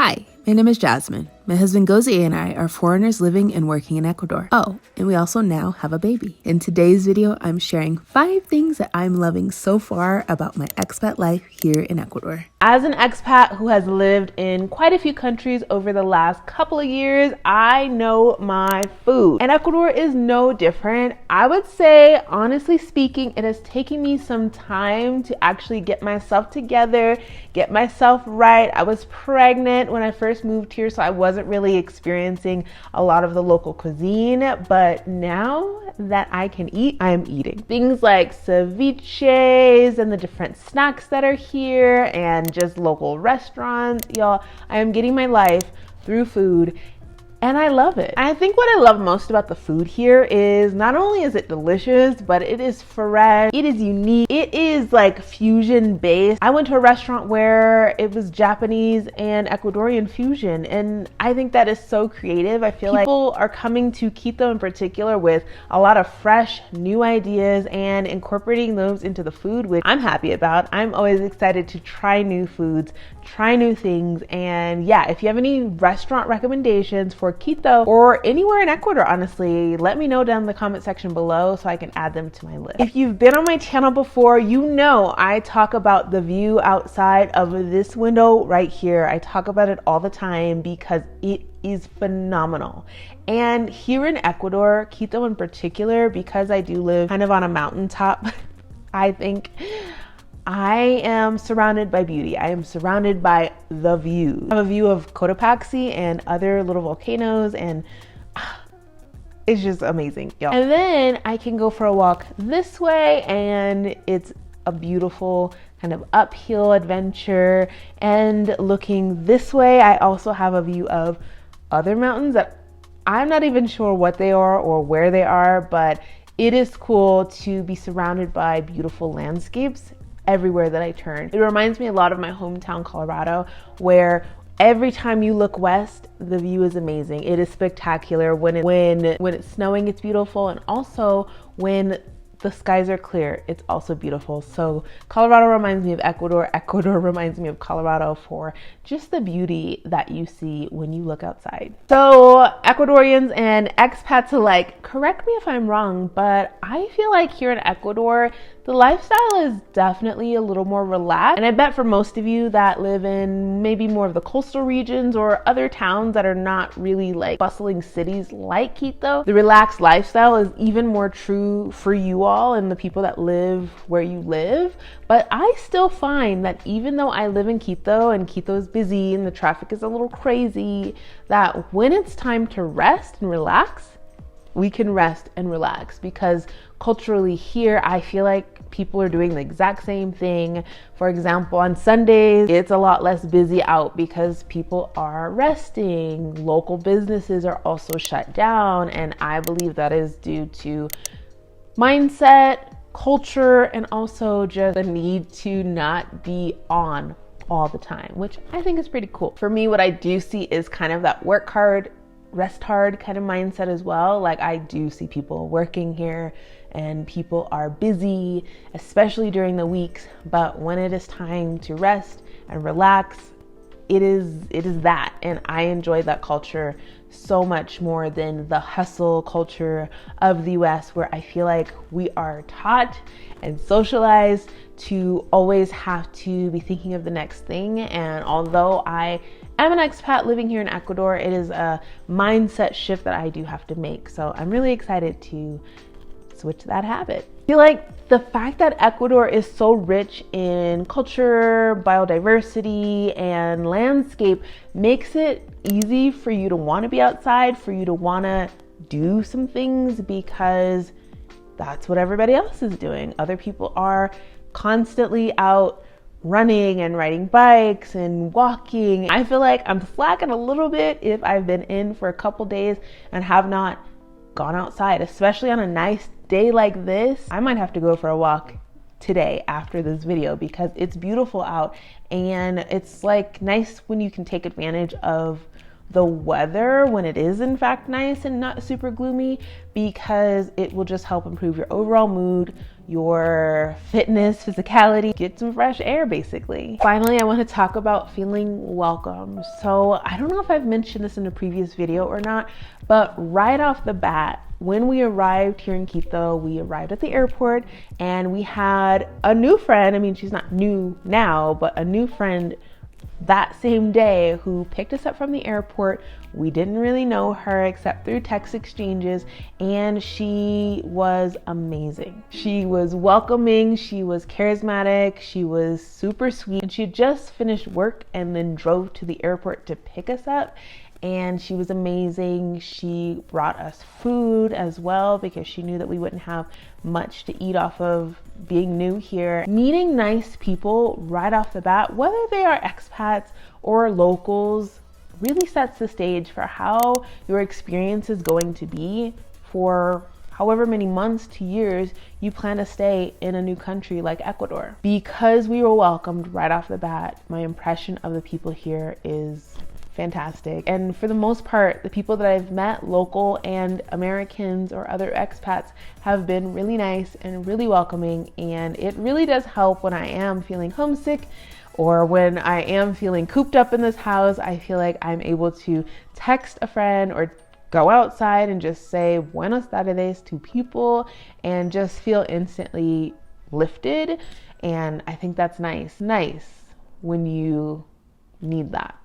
Hi, my name is Jasmine. My husband Gozi and I are foreigners living and working in Ecuador. Oh, and we also now have a baby. In today's video, I'm sharing 5 things that I'm loving so far about my expat life here in Ecuador. As an expat who has lived in quite a few countries over the last couple of years, I know my food. And Ecuador is no different. I would say, honestly speaking, it has taken me some time to actually get myself together, get myself right. I was pregnant when I first moved here, so I wasn't really experiencing a lot of the local cuisine, but now that I can eat, I am eating. Things like ceviches and the different snacks that are here and just local restaurants. Y'all, I am getting my life through food and I love it. I think what I love most about the food here is not only is it delicious, but it is fresh, it is unique, it is like fusion based. I went to a restaurant where it was Japanese and Ecuadorian fusion, and I think that is so creative. I feel like people are coming to Quito in particular with a lot of fresh new ideas and incorporating those into the food, which I'm happy about. I'm always excited to try new foods, try new things, and yeah, if you have any restaurant recommendations for Quito or anywhere in Ecuador, honestly, let me know down in the comment section below so I can add them to my list. If you've been on my channel before, you know I talk about the view outside of this window right here. I talk about it all the time because it is phenomenal. And here in Ecuador, Quito in particular, because I do live kind of on a mountaintop, I think I am surrounded by beauty. I am surrounded by the view. I have a view of Cotopaxi and other little volcanoes, and it's just amazing, y'all. And then I can go for a walk this way and it's a beautiful kind of uphill adventure. And looking this way, I also have a view of other mountains that I'm not even sure what they are or where they are, but it is cool to be surrounded by beautiful landscapes everywhere that I turn. It reminds me a lot of my hometown, Colorado, where every time you look west, the view is amazing. It is spectacular. When it's snowing, it's beautiful, and also when the skies are clear, it's also beautiful. So Colorado reminds me of Ecuador. Ecuador reminds me of Colorado for just the beauty that you see when you look outside. So Ecuadorians and expats alike, correct me if I'm wrong, but I feel like here in Ecuador, the lifestyle is definitely a little more relaxed. And I bet for most of you that live in maybe more of the coastal regions or other towns that are not really like bustling cities like Quito, the relaxed lifestyle is even more true for you all and the people that live where you live. But I still find that even though I live in Quito and Quito is busy and the traffic is a little crazy, that when it's time to rest and relax, we can rest and relax, because culturally here, I feel like people are doing the exact same thing. For example, on Sundays, it's a lot less busy out because people are resting. Local businesses are also shut down, and I believe that is due to mindset, culture, and also just the need to not be on all the time, which I think is pretty cool. For me, what I do see is kind of that work hard, rest hard kind of mindset as well. Like, I do see people working here and people are busy, especially during the weeks, but when it is time to rest and relax, it is that. And I enjoy that culture so much more than the hustle culture of the US, where I feel like we are taught and socialized to always have to be thinking of the next thing. And although I am an expat living here in Ecuador, it is a mindset shift that I do have to make. So I'm really excited to switch that habit. I feel like the fact that Ecuador is so rich in culture, biodiversity, and landscape makes it easy for you to want to be outside, for you to want to do some things, because that's what everybody else is doing. Other people are constantly out running and riding bikes and walking. I feel like I'm slacking a little bit if I've been in for a couple days and have not gone outside, especially on a nice day like this. I might have to go for a walk today after this video because it's beautiful out, and it's like nice when you can take advantage of the weather when it is in fact nice and not super gloomy, because it will just help improve your overall mood, your fitness, physicality, get some fresh air basically. Finally, I want to talk about feeling welcome. So I don't know if I've mentioned this in a previous video or not, but right off the bat, when we arrived here in Quito, we arrived at the airport and we had a new friend. I mean, she's not new now, but a new friend that same day who picked us up from the airport. We didn't really know her except through text exchanges, and she was amazing. She was welcoming, she was charismatic, she was super sweet, and she had just finished work and then drove to the airport to pick us up. And she was amazing. She brought us food as well because she knew that we wouldn't have much to eat off of being new here. Meeting nice people right off the bat, whether they are expats or locals, really sets the stage for how your experience is going to be for however many months to years you plan to stay in a new country like Ecuador. Because we were welcomed right off the bat, my impression of the people here is fantastic. And for the most part, the people that I've met, local and Americans or other expats, have been really nice and really welcoming. And it really does help when I am feeling homesick or when I am feeling cooped up in this house. I feel like I'm able to text a friend or go outside and just say Buenos tardes to people and just feel instantly lifted. And I think that's nice when you need that.